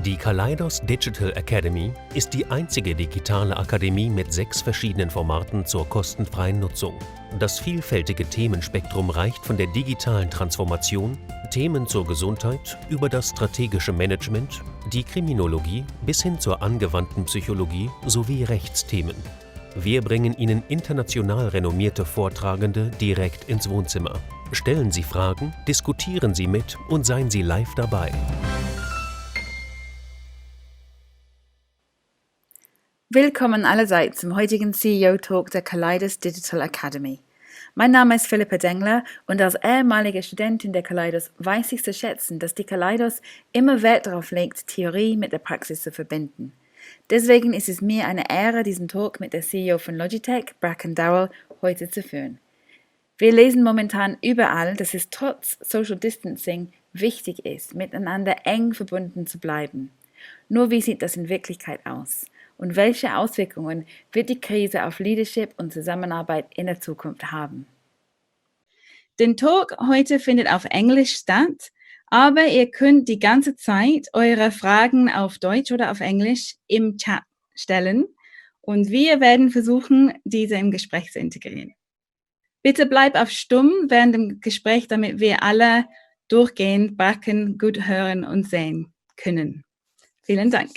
Die Kalaidos Digital Academy ist die einzige digitale Akademie mit 6 verschiedenen Formaten zur kostenfreien Nutzung. Das vielfältige Themenspektrum reicht von der digitalen Transformation, Themen zur Gesundheit über das strategische Management, die Kriminologie bis hin zur angewandten Psychologie sowie Rechtsthemen. Wir bringen Ihnen international renommierte Vortragende direkt ins Wohnzimmer. Stellen Sie Fragen, diskutieren Sie mit und seien Sie live dabei. Willkommen allerseits zum heutigen CEO-Talk der Kalaidos Digital Academy. Mein Name ist Philippa Dengler und als ehemalige Studentin der Kalaidos weiß ich zu schätzen, dass die Kalaidos immer Wert darauf legt, Theorie mit der Praxis zu verbinden. Deswegen ist es mir eine Ehre, diesen Talk mit der CEO von Logitech, Bracken Darrell, heute zu führen. Wir lesen momentan überall, dass es trotz Social Distancing wichtig ist, miteinander eng verbunden zu bleiben. Nur wie sieht das in Wirklichkeit aus? Und welche Auswirkungen wird die Krise auf Leadership und Zusammenarbeit in der Zukunft haben? Der Talk heute findet auf Englisch statt, aber ihr könnt die ganze Zeit eure Fragen auf Deutsch oder auf Englisch im Chat stellen und wir werden versuchen, diese im Gespräch zu integrieren. Bitte bleib auf Stumm während dem Gespräch, damit wir alle durchgehend Bracken gut hören und sehen können. Vielen Dank.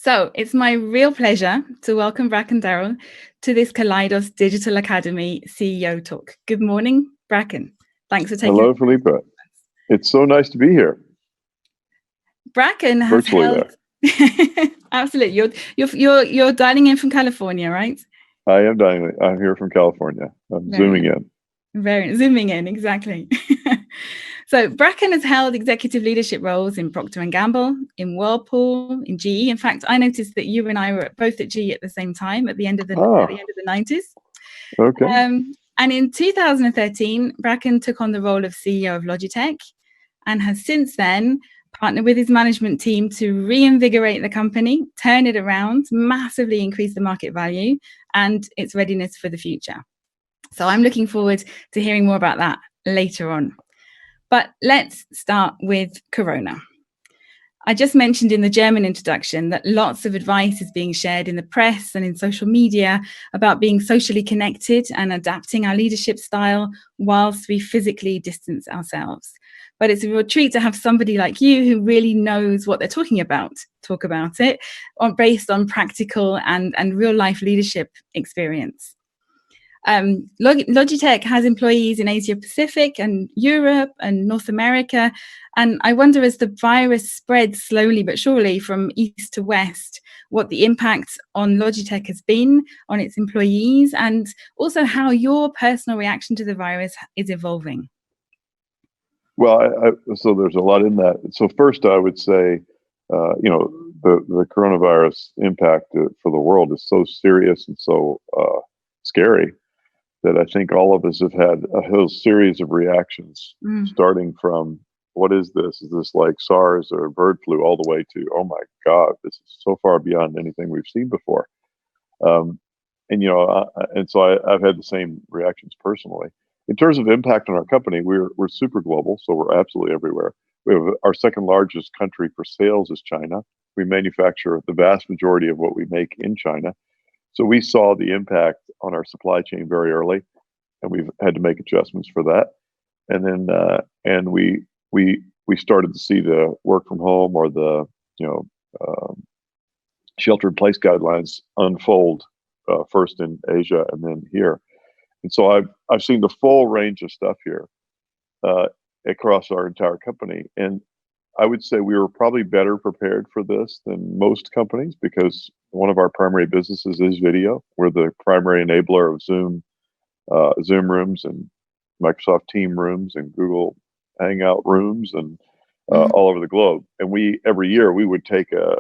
So, it's my real pleasure to welcome Bracken Darrell to this Kalaidos Digital Academy CEO Talk. Good morning, Bracken. Thanks for taking. Hello, Philippa. It's so nice to be here. Bracken has held. Absolutely, you're dialing in from California, right? I am dialing. I'm here from California. I'm zooming in. Zooming in, exactly. So Bracken has held executive leadership roles in Procter & Gamble, in Whirlpool, in GE. In fact, I noticed that you and I were both at GE at the same time at the end of the 90s. Okay. And in 2013, Bracken took on the role of CEO of Logitech and has since then partnered with his management team to reinvigorate the company, turn it around, massively increase the market value and its readiness for the future. So I'm looking forward to hearing more about that later on. But let's start with Corona. I just mentioned in the German introduction that lots of advice is being shared in the press and in social media about being socially connected and adapting our leadership style whilst we physically distance ourselves. But it's a real treat to have somebody like you who really knows what they're talking about, talk about it based on practical and real life leadership experience. Logitech has employees in Asia Pacific and Europe and North America. And I wonder, as the virus spreads slowly but surely from east to west, what the impact on Logitech has been on its employees and also how your personal reaction to the virus is evolving. Well, so there's a lot in that. So first, I would say, the coronavirus impact for the world is so serious and so scary that I think all of us have had a whole series of reactions, starting from, what is this? Is this like SARS or bird flu, all the way to, oh my God, this is so far beyond anything we've seen before. And so I've had the same reactions personally. In terms of impact on our company, we're super global, so we're absolutely everywhere. We have our second largest country for sales is China. We manufacture the vast majority of what we make in China. So we saw the impact on our supply chain very early, and we've had to make adjustments for that. And then we started to see the work from home or the shelter-in-place guidelines unfold first in Asia and then here. And so I've seen the full range of stuff here across our entire company. And I would say we were probably better prepared for this than most companies because one of our primary businesses is video. We're the primary enabler of Zoom rooms and Microsoft Team rooms and Google Hangout rooms and all over the globe. And every year we would take a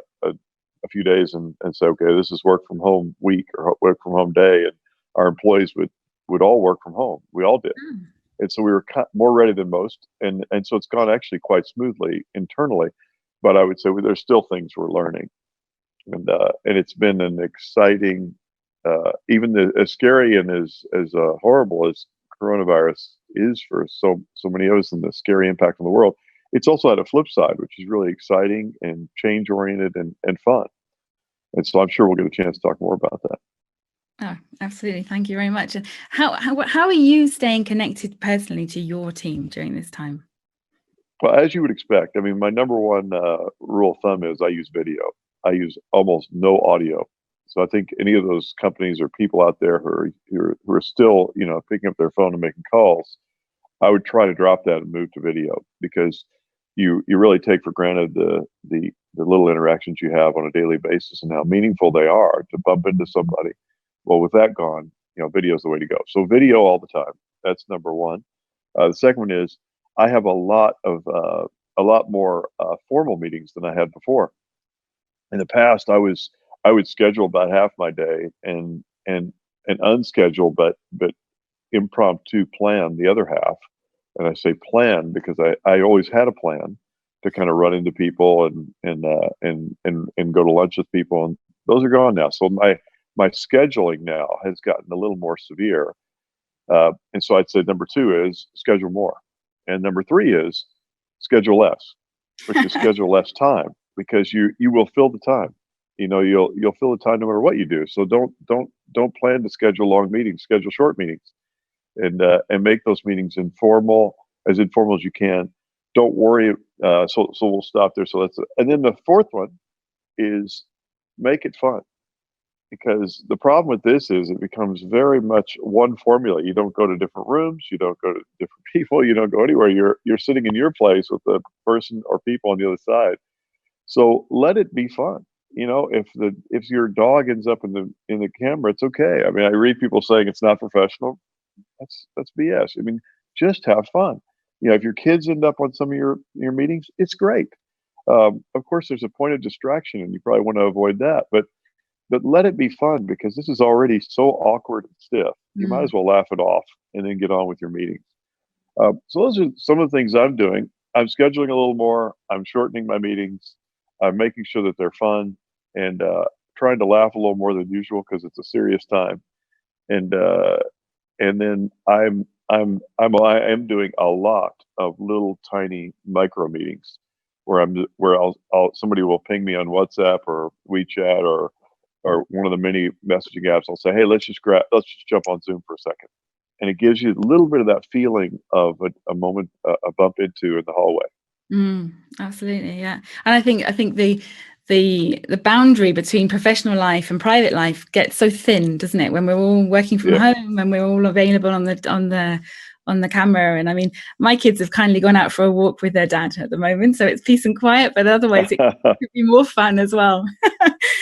few days and say, okay, this is work from home week or work from home day. And our employees would all work from home. We all did. And so we were more ready than most. And so it's gone actually quite smoothly internally. But I would say there's still things we're learning. And it's been an exciting, even as scary and as horrible as coronavirus is for so many of us and the scary impact on the world, it's also had a flip side, which is really exciting and change oriented and fun. And so I'm sure we'll get a chance to talk more about that. Oh, absolutely. Thank you very much. And how are you staying connected personally to your team during this time? Well, as you would expect, I mean, my number one rule of thumb is I use video. I use almost no audio. So I think any of those companies or people out there who are still, picking up their phone and making calls, I would try to drop that and move to video, because you really take for granted the little interactions you have on a daily basis and how meaningful they are to bump into somebody. Well, with that gone, video is the way to go. So video all the time. That's number one. The second one is I have a lot more formal meetings than I had before. In the past, I would schedule about half my day and unschedule, but impromptu plan the other half. And I say plan because I always had a plan to kind of run into people and go to lunch with people, and those are gone now. So my scheduling now has gotten a little more severe. And so I'd say number two is schedule more. And number three is schedule less, which is schedule less time, because you will fill the time. You'll fill the time no matter what you do. So don't plan to schedule long meetings, schedule short meetings, and make those meetings as informal as you can. Don't worry. So we'll stop there. So and then the fourth one is make it fun. Because the problem with this is it becomes very much one formula. You don't go to different rooms. You don't go to different people. You don't go anywhere. You're sitting in your place with the person or people on the other side. So let it be fun. If your dog ends up in the camera, it's okay. I mean, I read people saying it's not professional. That's BS. I mean, just have fun. If your kids end up on some of your meetings, it's great. Of course, there's a point of distraction, and you probably want to avoid that. But let it be fun, because this is already so awkward and stiff. You might as well laugh it off and then get on with your meetings. So those are some of the things I'm doing. I'm scheduling a little more. I'm shortening my meetings. I'm making sure that they're fun, and trying to laugh a little more than usual because it's a serious time. And then I am doing a lot of little tiny micro meetings where somebody will ping me on WhatsApp or WeChat or one of the many messaging apps. I'll say, hey, let's just jump on Zoom for a second. And it gives you a little bit of that feeling of a moment, a bump into in the hallway. Absolutely. Yeah. And I think the boundary between professional life and private life gets so thin, doesn't it? When we're all working from home and we're all available on the camera. And I mean, my kids have kindly gone out for a walk with their dad at the moment, so it's peace and quiet, but otherwise it could be more fun as well.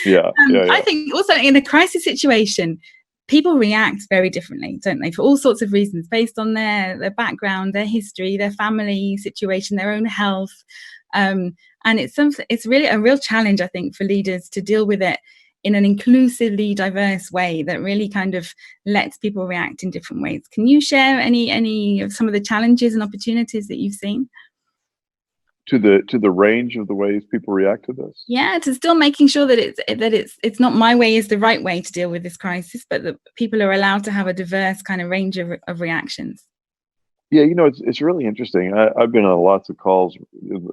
Yeah. I think also in a crisis situation, people react very differently, don't they? For all sorts of reasons, based on their background, their history, their family situation, their own health. And it's really a real challenge, I think, for leaders to deal with it in an inclusively diverse way that really kind of lets people react in different ways. Can you share any of some of the challenges and opportunities that you've seen? To the range of the ways people react to this? Yeah, to still making sure that it's not my way is the right way to deal with this crisis, but that people are allowed to have a diverse kind of range of reactions. Yeah, it's really interesting. I've been on lots of calls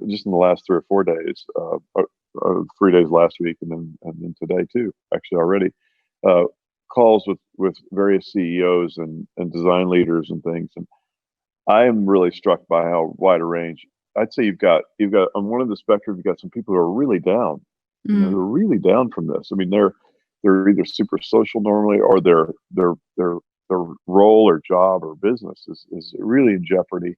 just in the last 3 or 4 days, 3 days last week, and then today too, actually already. Calls with various CEOs and design leaders and things, and I am really struck by how wide a range. I'd say you've got on one of the spectrum, you've got some people who are really down. They're really down from this. I mean, they're either super social normally, or their role or job or business is really in jeopardy,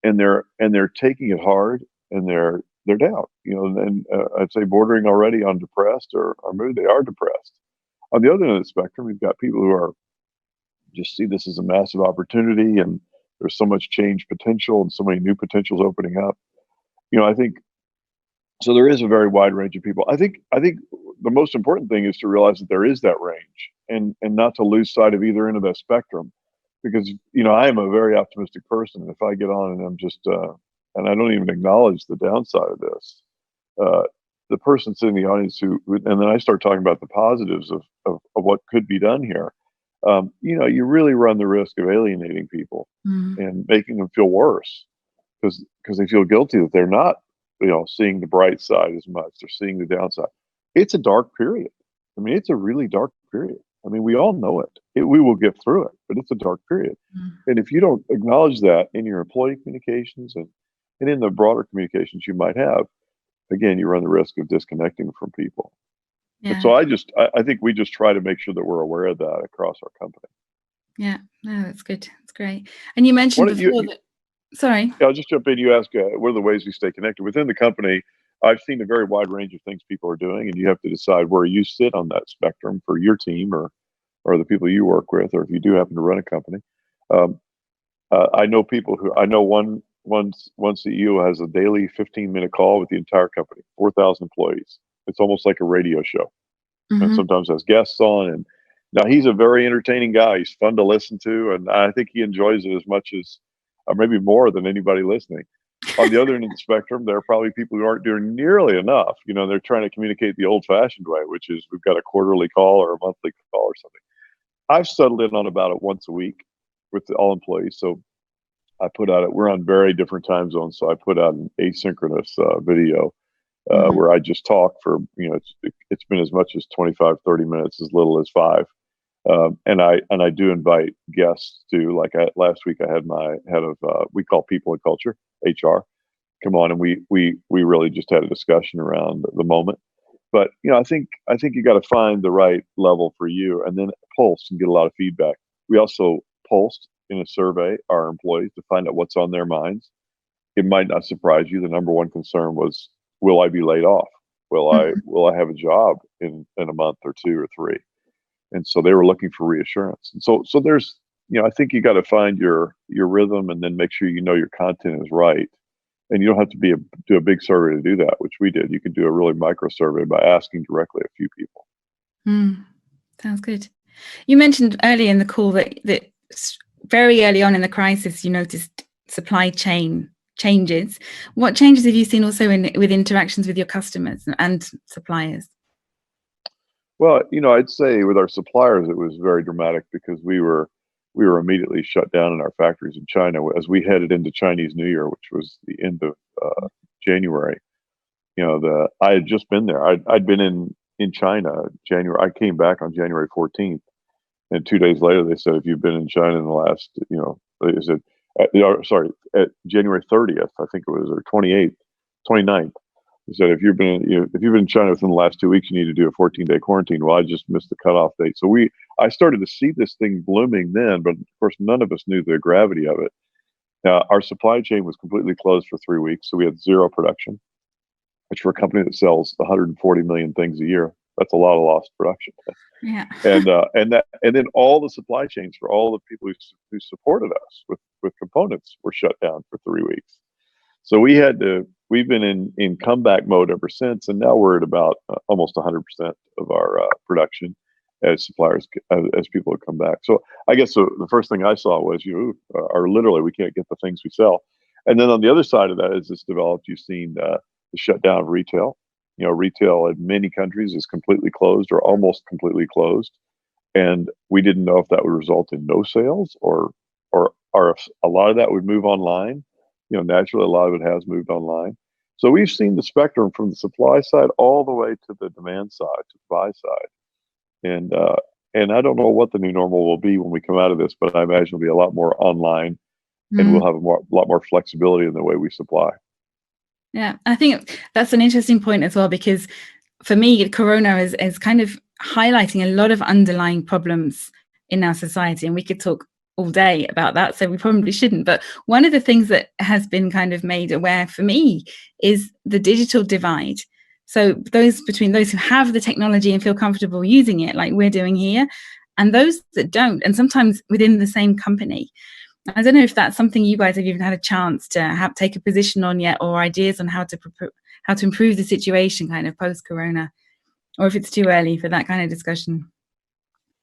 and they're taking it hard, and they're down. And I'd say bordering already on depressed, or maybe they are depressed. On the other end of the spectrum, you've got people who are just see this as a massive opportunity, and there's so much change potential and so many new potentials opening up. I think so. There is a very wide range of people. I think the most important thing is to realize that there is that range, and not to lose sight of either end of that spectrum, because I am a very optimistic person. If I get on and I'm just and I don't even acknowledge the downside of this, the person sitting in the audience and then I start talking about the positives of what could be done here. You really run the risk of alienating people and making them feel worse. because they feel guilty that they're not, seeing the bright side as much. They're seeing the downside. It's a dark period. I mean, it's a really dark period. I mean, we all know it. We will get through it, but it's a dark period. And if you don't acknowledge that in your employee communications and in the broader communications you might have, again, you run the risk of disconnecting from people. And Yeah. so I think we just try to make sure that we're aware of that across our company. Yeah. No, that's good. That's great. And you mentioned Why don't you- before that. Sorry. Yeah, I'll just jump in. You ask, what are the ways we stay connected within the company? I've seen a very wide range of things people are doing, and you have to decide where you sit on that spectrum for your team or the people you work with, or if you do happen to run a company. I know one CEO has a daily 15-minute call with the entire company, 4,000 employees. It's almost like a radio show, and sometimes has guests on. And now he's a very entertaining guy. He's fun to listen to, and I think he enjoys it as much as, or maybe more than anybody listening. On the other end of the spectrum, there are probably people who aren't doing nearly enough. They're trying to communicate the old-fashioned way, which is we've got a quarterly call or a monthly call or something. I've settled in on about it once a week with all employees. So I put out we're on very different time zones. So I put out an asynchronous video where I just talk for, it's been as much as 25, 30 minutes, as little as 5. And I do invite guests to, like last week I had my head of, we call people and culture, HR, come on. And we really just had a discussion around the moment. But, I think you got to find the right level for you and then pulse and get a lot of feedback. We also pulsed in a survey our employees to find out what's on their minds. It might not surprise you. The number one concern was, will I be laid off? Will I have a job in a month or 2 or 3? And so they were looking for reassurance. And so there's, I think you got to find your rhythm and then make sure your content is right. And you don't have to do a big survey to do that, which we did. You can do a really micro survey by asking directly a few people. Sounds good. You mentioned earlier in the call that very early on in the crisis, you noticed supply chain changes. What changes have you seen also with interactions with your customers and suppliers? Well, I'd say with our suppliers, it was very dramatic because we were immediately shut down in our factories in China as we headed into Chinese New Year, which was the end of January. I had just been there. I'd been in China January. I came back on January 14th, and 2 days later they said, if you've been in China in the last, they said, at January 30th, I think it was, or 28th, 29th. They said, if you've been in China within the last 2 weeks, you need to do a 14-day quarantine. Well, I just missed the cutoff date. So I started to see this thing blooming then, but of course, none of us knew the gravity of it. Now, our supply chain was completely closed for 3 weeks. So we had zero production, which for a company that sells 140 million things a year, that's a lot of lost production. Yeah. and then all the supply chains for all the people who supported us with components were shut down for 3 weeks. So we've been in comeback mode ever since, and now we're at about almost 100% of our production as suppliers, as people have come back. So I guess the first thing I saw was literally we can't get the things we sell. And then on the other side of that, as it's developed, you've seen the shutdown of retail. Retail in many countries is completely closed or almost completely closed. And we didn't know if that would result in no sales or if a lot of that would move online. Naturally, a lot of it has moved online. So we've seen the spectrum from the supply side all the way to the demand side, to the buy side. And I don't know what the new normal will be when we come out of this, but I imagine it'll be a lot more online and we'll have a lot more flexibility in the way we supply. Yeah, I think that's an interesting point as well, because for me, Corona is kind of highlighting a lot of underlying problems in our society, and we could talk all day about that, so we probably shouldn't. But one of the things that has been kind of made aware for me is the digital divide. So between those who have the technology and feel comfortable using it, like we're doing here, and those that don't, and sometimes within the same company. I don't know if that's something you guys have even had a chance to take a position on yet, or ideas on how to improve the situation kind of post-corona, or if it's too early for that kind of discussion.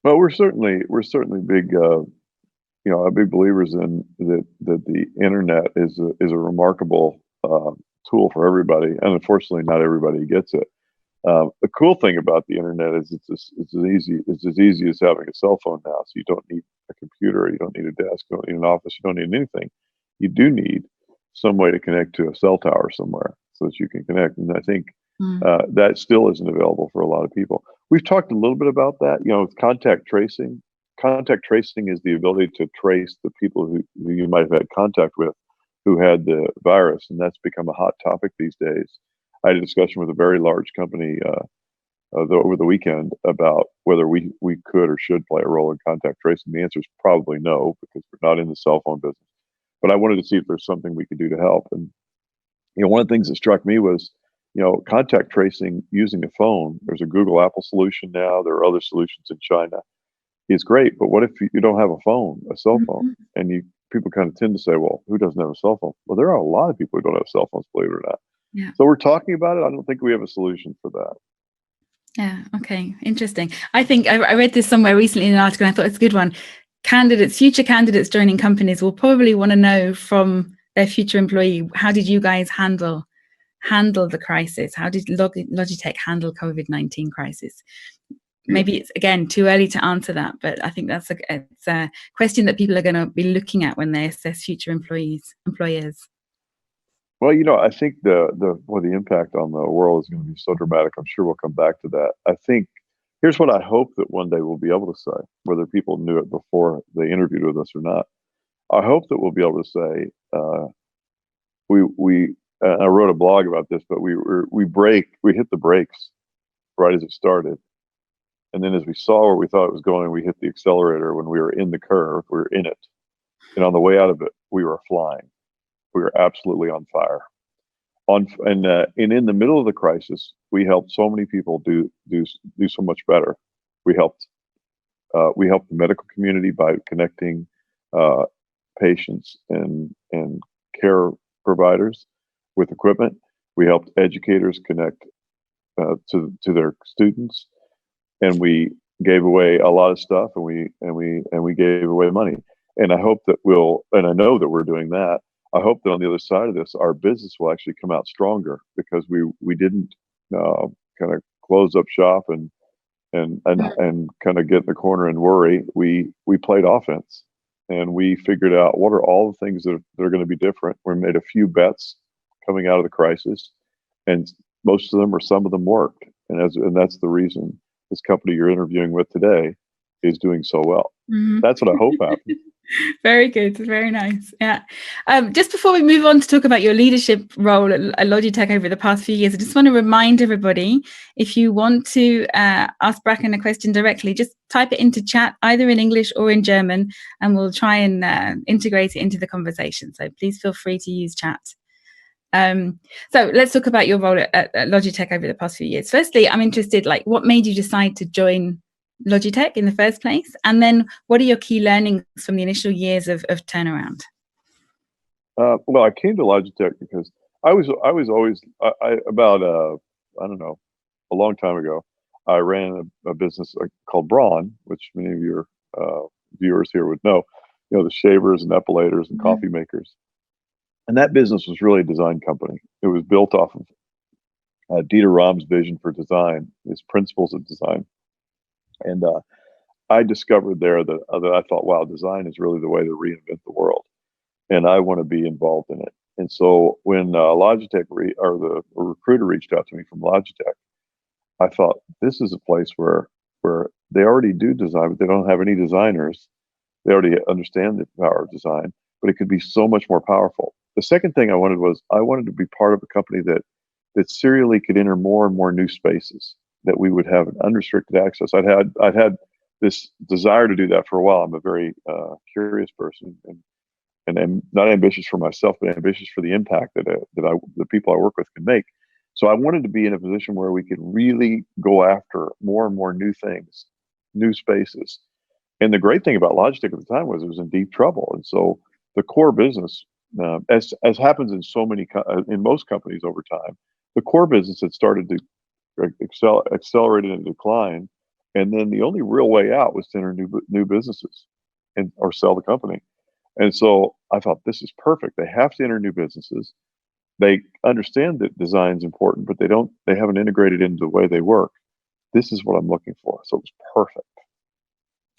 Well, we're certainly big, big believers in that the internet is a remarkable tool for everybody, and unfortunately, not everybody gets it. The cool thing about the internet is it's as easy as having a cell phone now. So you don't need a computer, you don't need a desk, you don't need an office, you don't need anything. You do need some way to connect to a cell tower somewhere so that you can connect. And I think Mm. that still isn't available for a lot of people. We've talked a little bit about that, with contact tracing. Contact tracing is the ability to trace the people who you might have had contact with who had the virus, and that's become a hot topic these days. I had a discussion with a very large company over the weekend about whether we could or should play a role in contact tracing. The answer is probably no, because we're not in the cell phone business. But I wanted to see if there's something we could do to help. And one of the things that struck me was, contact tracing using a phone. There's a Google Apple solution now. There are other solutions in China. It's great, but what if you don't have a phone, a cell phone? And people kind of tend to say, well, who doesn't have a cell phone? Well, there are a lot of people who don't have cell phones, believe it or not. Yeah. So we're talking about it. I don't think we have a solution for that. Yeah. Okay. Interesting. I think I read this somewhere recently in an article, and I thought it's a good one. Future candidates joining companies will probably want to know from their future employee, how did you guys handle the crisis? How did Logitech handle COVID-19 crisis? Maybe it's, again, too early to answer that, but I think it's a question that people are going to be looking at when they assess future employers. Well, I think the impact on the world is going to be so dramatic. I'm sure we'll come back to that. I think here's what I hope that one day we'll be able to say, whether people knew it before they interviewed with us or not. I hope that we'll be able to say, I wrote a blog about this, but we hit the brakes right as it started. And then as we saw where we thought it was going, we hit the accelerator when we were in the curve, we were in it. And on the way out of it, we were flying. We were absolutely on fire. And in the middle of the crisis, we helped so many people do so much better. We helped the medical community by connecting patients and care providers with equipment. We helped educators connect to their students, and we gave away a lot of stuff, and we gave away money. And I hope that I know that we're doing that. I hope that on the other side of this, our business will actually come out stronger, because we didn't kind of close up shop and kind of get in the corner and worry. We played offense, and we figured out what are all the things that are going to be different. We made a few bets coming out of the crisis, and most of them or some of them worked. And that's the reason this company you're interviewing with today is doing so well. Mm-hmm. That's what I hope happens. Very good. Very nice. Yeah. Just before we move on to talk about your leadership role at Logitech over the past few years, I just want to remind everybody, if you want to ask Bracken a question directly, just type it into chat, either in English or in German, and we'll try and integrate it into the conversation. So please feel free to use chat. So let's talk about your role at Logitech over the past few years. Firstly, I'm interested, what made you decide to join Logitech in the first place, and then what are your key learnings from the initial years of turnaround? Well, I came to Logitech because I was always about a long time ago, I ran a business called Braun, which many of your viewers here would know. The shavers and epilators and coffee makers, and that business was really a design company. It was built off of Dieter Rams' vision for design, his principles of design. And I discovered there that I thought, wow, design is really the way to reinvent the world, and I want to be involved in it. And so when Logitech or the recruiter reached out to me from Logitech, I thought, this is a place where they already do design, but they don't have any designers. They already understand the power of design, but it could be so much more powerful. The second thing I wanted to be part of a company that serially could enter more and more new spaces, that we would have an unrestricted access. I'd had this desire to do that for a while. I'm a very curious person, and I'm not ambitious for myself, but ambitious for the impact that the people I work with can make. So I wanted to be in a position where we could really go after more and more new things, new spaces. And the great thing about Logitech at the time was it was in deep trouble. And so the core business, as happens in most companies over time, the core business had started to accelerated in decline, and then the only real way out was to enter new businesses or sell the company. And so I thought, this is perfect. They have to enter new businesses. They understand that design is important, but they haven't integrated into the way they work. This is what I'm looking for. So it was perfect.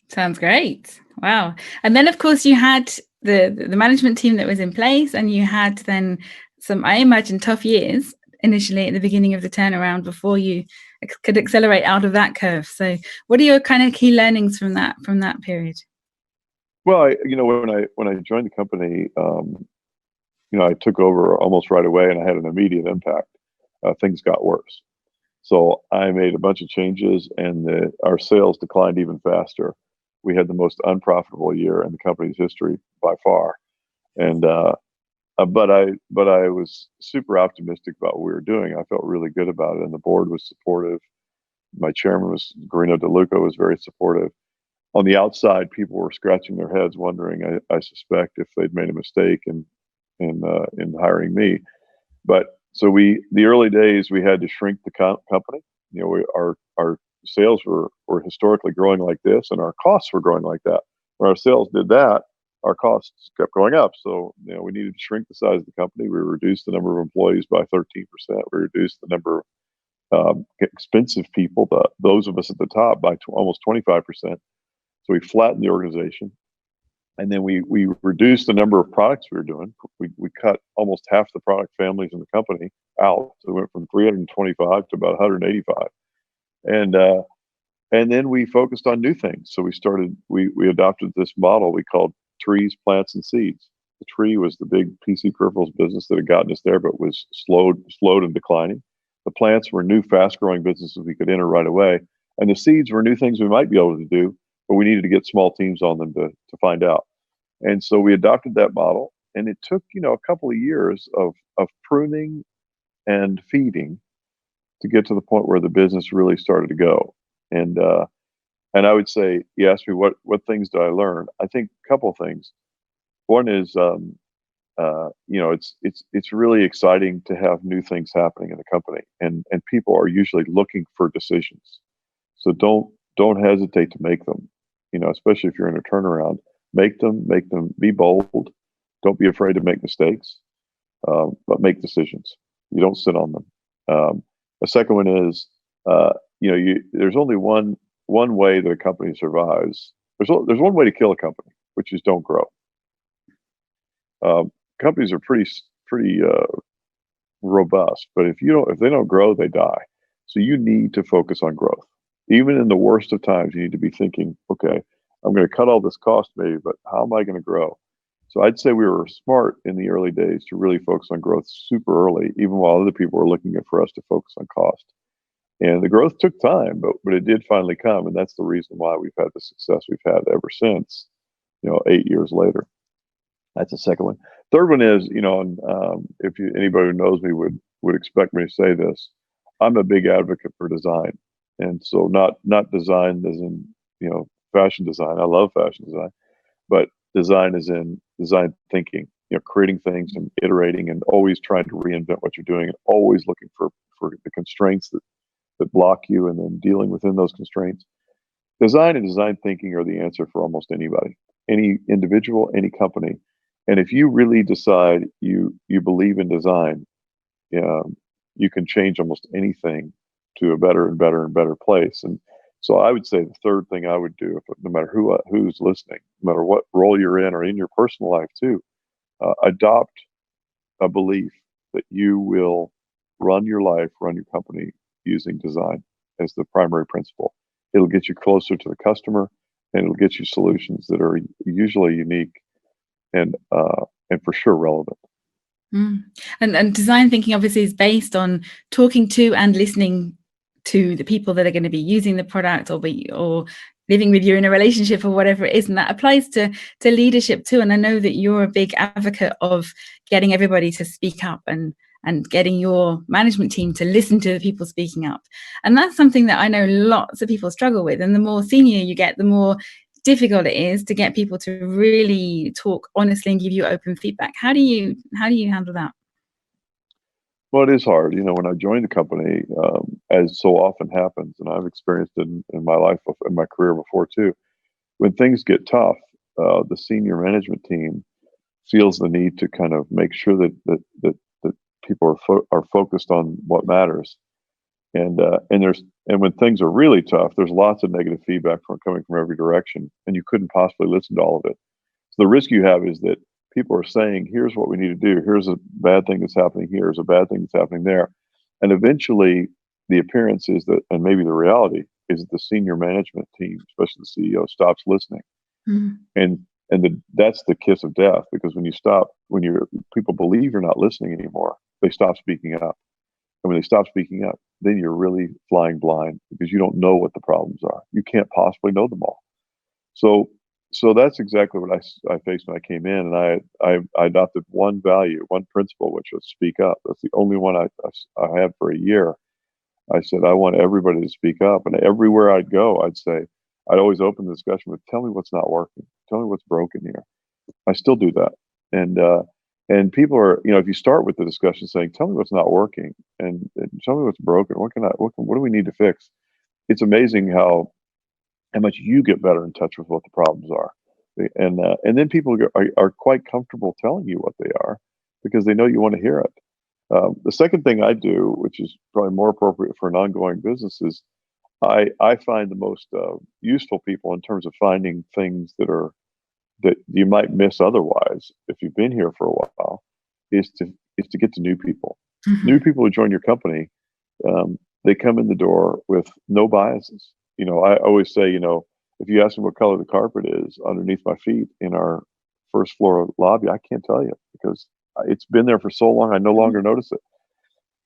Sounds great. Wow. And then, of course, you had the management team that was in place, and you had then some, I imagine, tough years initially at the beginning of the turnaround before you could accelerate out of that curve. So what are your kind of key learnings from that period? Well, when I joined the company, I took over almost right away, and I had an immediate impact. Things got worse, so I made a bunch of changes, and our sales declined even faster. We had the most unprofitable year in the company's history by far, and but I was super optimistic about what we were doing. I felt really good about it, and the board was supportive. My chairman was Guarino De Luca, was very supportive. On the outside, people were scratching their heads, wondering, I suspect, if they'd made a mistake in hiring me. But so the early days, we had to shrink the company. Our sales were historically growing like this, and our costs were growing like that. When our sales did that, our costs kept going up. So we needed to shrink the size of the company. We reduced the number of employees by 13%. We reduced the number of expensive people, those of us at the top, by almost 25%. So we flattened the organization, and then we reduced the number of products we were doing. We cut almost half the product families in the company out. So we went from 325 to about 185, and then we focused on new things. So we adopted this model we called trees, plants, and seeds. The tree was the big PC peripherals business that had gotten us there, but was slowed and declining. The plants were new, fast-growing businesses we could enter right away, and the seeds were new things we might be able to do, but we needed to get small teams on them to find out. And so we adopted that model, and it took a couple of years of pruning and feeding to get to the point where the business really started to go. And I would say, you asked me what things did I learn? I think a couple of things. One is, it's really exciting to have new things happening in the company, and people are usually looking for decisions. So don't hesitate to make them. Especially if you're in a turnaround, make them, be bold. Don't be afraid to make mistakes, but make decisions. You don't sit on them. The second one is, there's only one way that a company survives. There's one way to kill a company, which is don't grow. Companies are pretty robust, but if they don't grow, they die. So you need to focus on growth. Even in the worst of times, you need to be thinking, okay, I'm going to cut all this cost maybe, but how am I going to grow? So I'd say we were smart in the early days to really focus on growth super early, even while other people were looking for us to focus on cost. And the growth took time, but it did finally come. And that's the reason why we've had the success we've had ever since, 8 years later. That's the second one. Third one is, if anybody who knows me would expect me to say this, I'm a big advocate for design. And so not design as in, fashion design. I love fashion design, but design is in design thinking, creating things and iterating and always trying to reinvent what you're doing and always looking for the constraints that block you and then dealing within those constraints. Design and design thinking are the answer for almost anybody, any individual, any company. And if you really decide you believe in design, you can change almost anything to a better and better and better place. And so I would say the third thing I would do, no matter who's listening, no matter what role you're in or in your personal life too, adopt a belief that you will run your life, run your company using design as the primary principle. It'll get you closer to the customer, and it'll get you solutions that are usually unique and for sure relevant. And design thinking obviously is based on talking to and listening to the people that are going to be using the product or living with you in a relationship or whatever it is. And that applies to leadership too. And I know that you're a big advocate of getting everybody to speak up and getting your management team to listen to the people speaking up. And that's something that I know lots of people struggle with. And the more senior you get, the more difficult it is to get people to really talk honestly and give you open feedback. How do you handle that? Well, it is hard. When I joined the company, as so often happens, and I've experienced it in my life, in my career before too, when things get tough, the senior management team feels the need to kind of make sure that people are focused on what matters. And when things are really tough, there's lots of negative feedback coming from every direction, and you couldn't possibly listen to all of it. the risk you have is that people are saying, here's what we need to do. Here's a bad thing that's happening here. Here's a bad thing that's happening there. And eventually the appearance is that, and maybe the reality is that the senior management team, especially the CEO, stops listening. Mhm. And that's the kiss of death, because when people believe you're not listening anymore, they stop speaking up. And when they stop speaking up, then you're really flying blind, because you don't know what the problems are. You can't possibly know them all. So that's exactly what I faced when I came in, and I adopted one value, one principle, which was speak up. That's the only one I had for a year. I said, I want everybody to speak up. And everywhere I'd go, I'd always open the discussion with, tell me what's not working. Tell me what's broken here. I still do that. And people are, if you start with the discussion saying, tell me what's not working and tell me what's broken. What do we need to fix? It's amazing how much you get better in touch with what the problems are. And then people are quite comfortable telling you what they are, because they know you want to hear it. The second thing I do, which is probably more appropriate for an ongoing business, is I find the most useful people in terms of finding things that you might miss otherwise if you've been here for a while, is to get to new people. Mhm. New people who join your company, they come in the door with no biases. I always say, if you ask them what color the carpet is underneath my feet in our first floor lobby, I can't tell you, because it's been there for so long, I no longer notice it.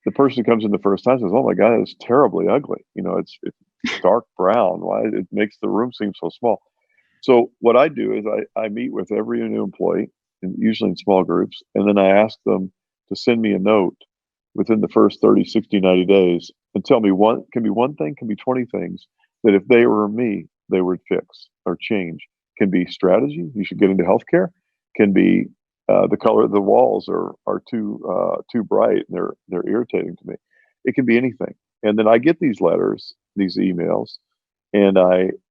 The person who comes in the first time says, "Oh my God, it's terribly ugly. It's dark brown. Why? It makes the room seem so small." So what I do is I meet with every new employee, and usually in small groups, and then I ask them to send me a note within the first 30, 60, 90 days and tell me can be one thing, can be 20 things that if they were me, they would fix or change. Can be strategy. You should get into healthcare. Can be the color of the walls are too bright and they're irritating to me. It can be anything. And then I get these letters, these emails, and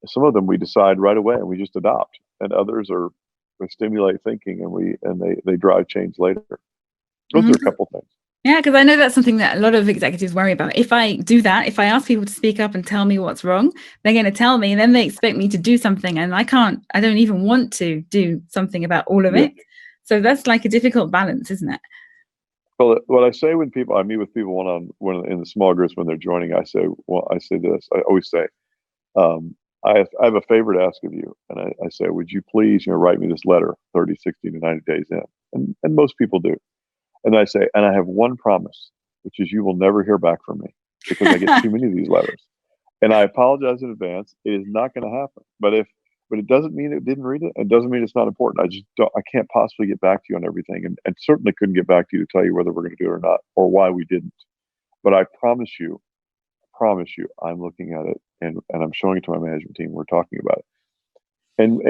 some of them we decide right away and we just adopt, and others they stimulate thinking and they drive change later. Those are a couple things. Yeah, because I know that's something that a lot of executives worry about. If I do that, if I ask people to speak up and tell me what's wrong, they're going to tell me, and then they expect me to do something, and I don't even want to do something about all of it. So that's like a difficult balance, isn't it? Well, what I say when I meet with people one in the small groups when they're joining, I say this. I always say, I have a favor to ask of you. And I say, would you please, write me this letter 30, 60 to 90 days in? And most people do. And I say, and I have one promise, which is you will never hear back from me, because I get too many of these letters. And I apologize in advance. It is not going to happen. But it doesn't mean it didn't read it. It doesn't mean it's not important. I can't possibly get back to you on everything, and certainly couldn't get back to you to tell you whether we're going to do it or not, or why we didn't. But I promise you, I'm looking at it and I'm showing it to my management team. We're talking about it. And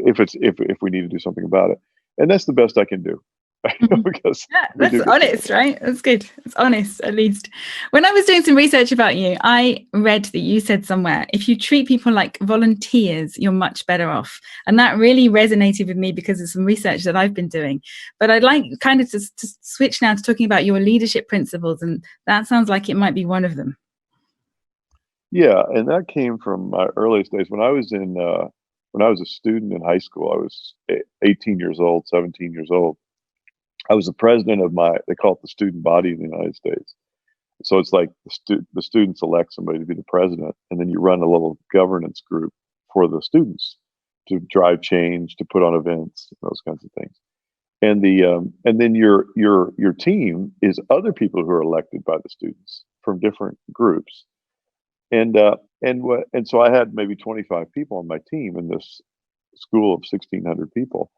if we need to do something about it. And that's the best I can do. Because that's honest, right? That's good. It's honest, at least. When I was doing some research about you, I read that you said somewhere, if you treat people like volunteers, you're much better off. And that really resonated with me because of some research that I've been doing. But I'd like kind of to switch now to talking about your leadership principles, and that sounds like it might be one of them. Yeah, and that came from my earliest days when I was a student in high school. I was 18 years old, 17 years old. I was the president of they call it the student body in the United States. So it's like the students elect somebody to be the president, and then you run a little governance group for the students to drive change, to put on events, those kinds of things. And then your team is other people who are elected by the students from different groups. And so I had maybe 25 people on my team in this school of 1,600 people.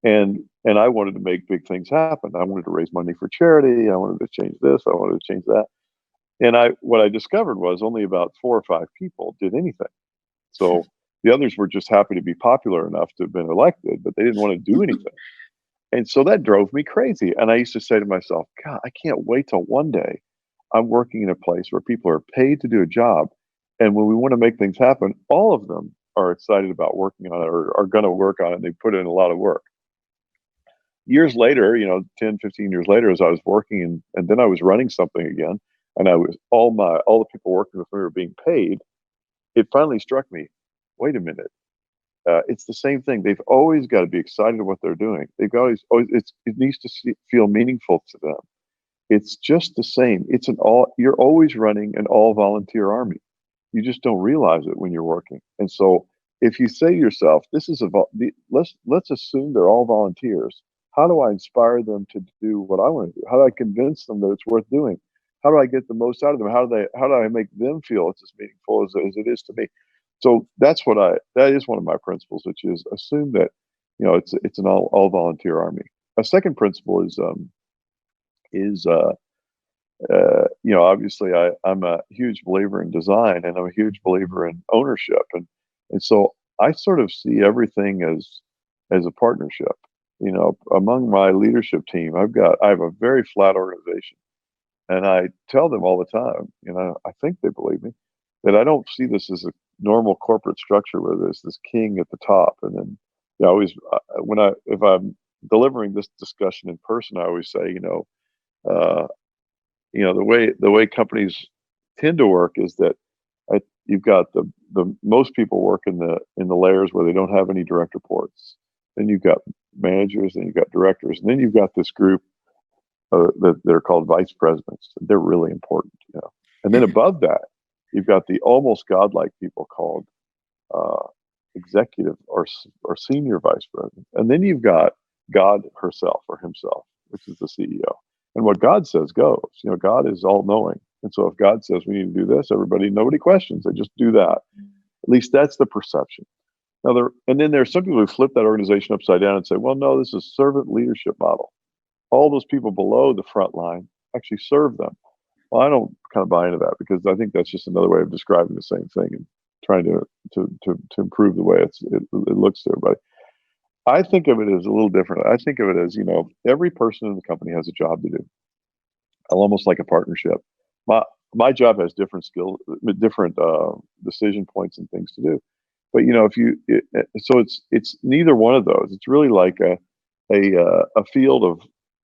And I wanted to make big things happen. I wanted to raise money for charity. I wanted to change this. I wanted to change that. And what I discovered was only about 4 or 5 people did anything. So the others were just happy to be popular enough to have been elected, but they didn't want to do anything. And so that drove me crazy. And I used to say to myself, God, I can't wait till one day I'm working in a place where people are paid to do a job. And when we want to make things happen, all of them are excited about working on it, or are going to work on it. And they put in a lot of work. Years later, 10, 15 years later, as I was working and then I was running something again, and all the people working with me were being paid, it finally struck me, wait a minute, it's the same thing. They've always got to be excited about what they're doing. They've always it needs to feel meaningful to them. It's just the same. You're always running an all volunteer army. You just don't realize it when you're working. And so if you say to yourself, this is let's assume they're all volunteers. How do I inspire them to do what I want to do? How do I convince them that it's worth doing? How do I get the most out of them? How do I make them feel it's as meaningful as it is to me? So that is one of my principles, which is assume that, it's an all volunteer army. A second principle is obviously I'm a huge believer in design, and I'm a huge believer in ownership. And so I sort of see everything as a partnership. Among my leadership team, I have a very flat organization, and I tell them all the time, I think they believe me, that I don't see this as a normal corporate structure where there's this king at the top. And then if I'm delivering this discussion in person, I always say, uh, the way companies tend to work is that you've got the most people work in the layers where they don't have any direct reports. Then you've got managers, then you've got directors, and then you've got this group that they're called vice presidents. They're really important, And then above that, you've got the almost godlike people called executive or senior vice president, and then you've got God herself or himself, which is the CEO. And what God says goes. God is all knowing, and so if God says we need to do this, nobody questions. They just do that. At least that's the perception. And then there are some people who flip that organization upside down and say, well, no, this is a servant leadership model. All those people below the front line actually serve them. Well, I don't kind of buy into that, because I think that's just another way of describing the same thing and trying to improve the way it looks to everybody. I think of it as a little different. I think of it as, every person in the company has a job to do, almost like a partnership. My job has different skills, different decision points and things to do. But so it's neither one of those. It's really like a field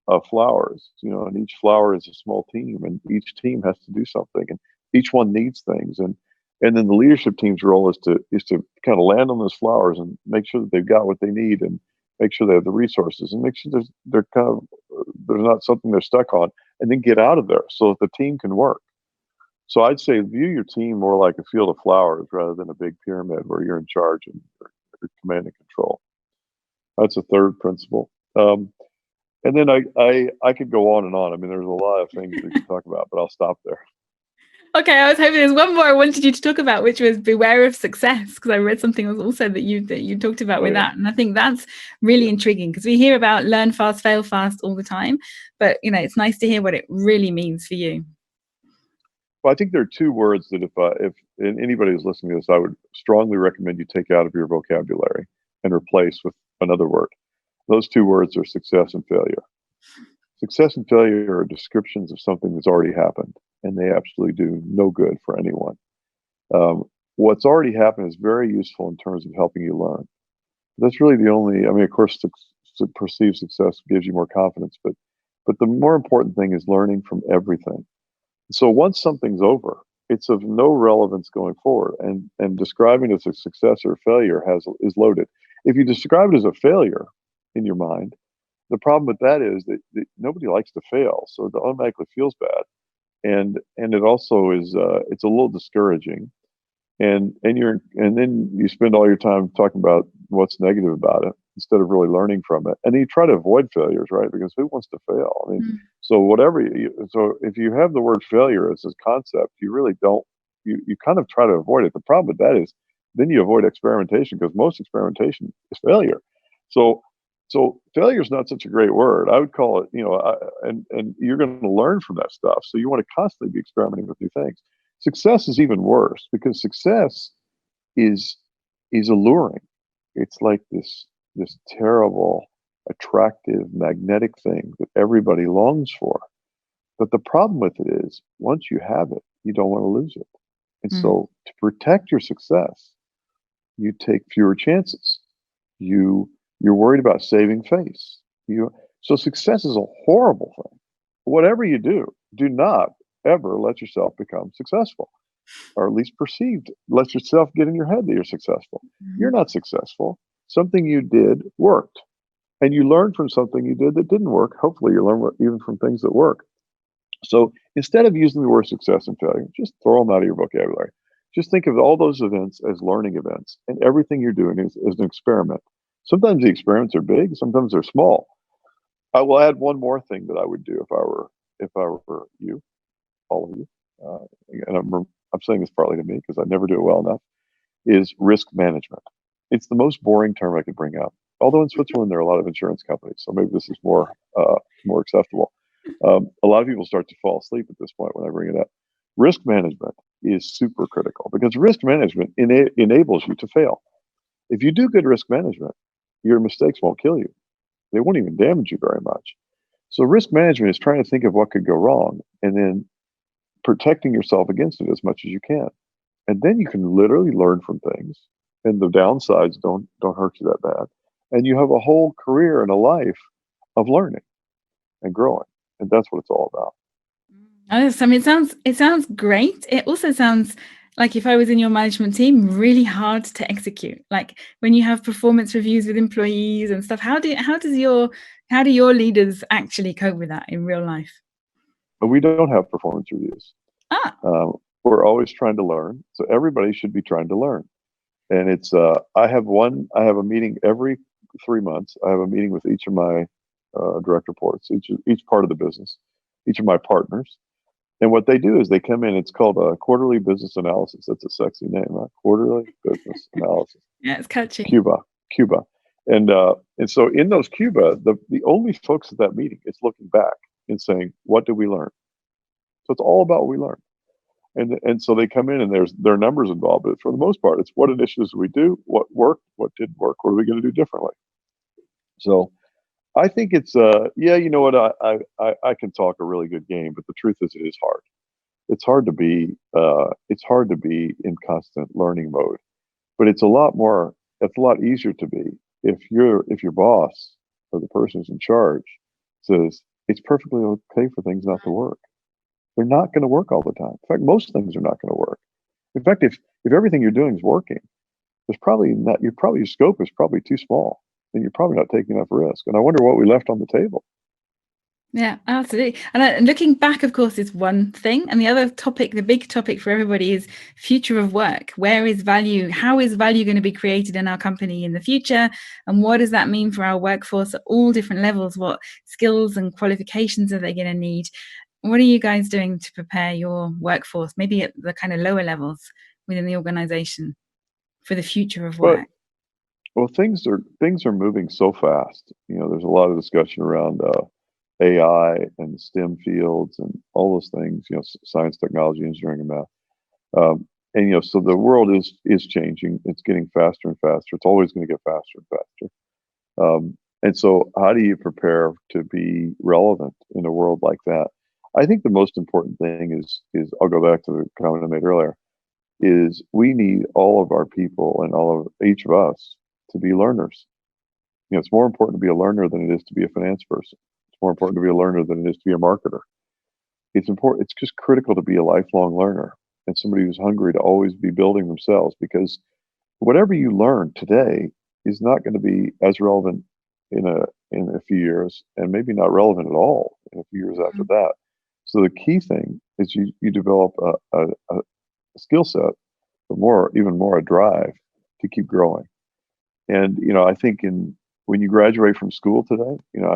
of flowers, and each flower is a small team, and each team has to do something, and each one needs things, and then the leadership team's role is to kind of land on those flowers and make sure that they've got what they need, and make sure they have the resources, and make sure there's not something they're stuck on, and then get out of there so that the team can work. So I'd say view your team more like a field of flowers rather than a big pyramid where you're in charge and you're command and control. That's a third principle. And then I could go on and on. I mean, there's a lot of things we could talk about, but I'll stop there. Okay, I was hoping there's one more I wanted you to talk about, which was beware of success, because I read something also that you talked about with that, and I think that's really intriguing, because we hear about learn fast, fail fast all the time, but it's nice to hear what it really means for you. Well, I think there are two words that if anybody who's listening to this, I would strongly recommend you take out of your vocabulary and replace with another word. Those two words are success and failure. Success and failure are descriptions of something that's already happened, and they absolutely do no good for anyone. What's already happened is very useful in terms of helping you learn. That's really the only, of course, perceived success gives you more confidence, but the more important thing is learning from everything. So once something's over, it's of no relevance going forward, and describing it as a success or failure is loaded. If you describe it as a failure in your mind, the problem with that is that nobody likes to fail, so it automatically feels bad, and it also is it's a little discouraging, and then you spend all your time talking about what's negative about it instead of really learning from it, and you try to avoid failures, right? Because who wants to fail? So so if you have the word failure as a concept, you really don't. You kind of try to avoid it. The problem with that is then you avoid experimentation, because most experimentation is failure. So failure is not such a great word. I would call it, and you're going to learn from that stuff. So you want to constantly be experimenting with new things. Success is even worse, because success is alluring. It's like this terrible, attractive, magnetic thing that everybody longs for. But the problem with it is, once you have it, you don't want to lose it. And so to protect your success, you take fewer chances. You're worried about saving face. So success is a horrible thing. Whatever you do, do not ever let yourself become successful. or at least perceived. Let yourself get in your head that you're successful. You're not successful. Something you did worked. And you learned from something you did that didn't work. Hopefully you learn even from things that work. So instead of using the word success and failure, just throw them out of your vocabulary. Just think of all those events as learning events, and everything you're doing is an experiment. Sometimes the experiments are big, sometimes they're small. I will add one more thing that I would do if I were you, all of you, and I'm saying this partly to me because I never do it well enough, is risk management. It's the most boring term I could bring up. Although in Switzerland there are a lot of insurance companies, so maybe this is more acceptable. A lot of people start to fall asleep at this point when I bring it up. Risk management is super critical because risk management enables you to fail. If you do good risk management, your mistakes won't kill you. They won't even damage you very much. So risk management is trying to think of what could go wrong and then protecting yourself against it as much as you can. And then you can literally learn from things, and the downsides don't hurt you that bad. And you have a whole career and a life of learning and growing. And that's what it's all about. Oh, so, I mean, it sounds great. It also sounds like, if I was in your management team, really hard to execute. Like when you have performance reviews with employees and stuff, how do your leaders actually cope with that in real life? But we don't have performance reviews. We're always trying to learn. So everybody should be trying to learn. And it's I have a meeting every 3 months. I have a meeting with each of my direct reports, each part of the business, each of my partners. And what they do is they come in, it's called a quarterly business analysis. That's a sexy name, right? Quarterly business analysis. Yeah, it's catchy. Cuba. And so in those Cuba, the only folks at that meeting is looking back and saying, what did we learn? So it's all about what we learned. And so they come in and there are numbers involved, but for the most part, it's what initiatives we do, what worked, what didn't work, what are we going to do differently? So I think it's you know what, I can talk a really good game, but the truth is it is hard. It's hard to be in constant learning mode, but it's a lot easier to be if your boss or the person who's in charge says it's perfectly okay for things not to work. They're not going to work all the time. In fact, most things are not going to work. In fact, if everything you're doing is working, your scope is probably too small, and you're probably not taking enough risk. And I wonder what we left on the table. Yeah, absolutely. And looking back, of course, is one thing. And the other topic, the big topic for everybody, is future of work. Where is value? How is value going to be created in our company in the future? And what does that mean for our workforce at all different levels? What skills and qualifications are they going to need? What are you guys doing to prepare your workforce, maybe at the kind of lower levels within the organization, for the future of work? Well, things are moving so fast. You know, there's a lot of discussion around AI and STEM fields and all those things. You know, science, technology, engineering, and math. And you know, so the world is changing. It's getting faster and faster. It's always going to get faster and faster. And so, how do you prepare to be relevant in a world like that? I think the most important thing is I'll go back to the comment I made earlier, is we need all of our people and each of us to be learners. You know, it's more important to be a learner than it is to be a finance person. It's more important to be a learner than it is to be a marketer. It's just critical to be a lifelong learner and somebody who's hungry to always be building themselves, because whatever you learn today is not going to be as relevant in a few years, and maybe not relevant at all in a few years after that. So the key thing is you develop a skill set, but even more a drive to keep growing. And you know, I think when you graduate from school today, you know,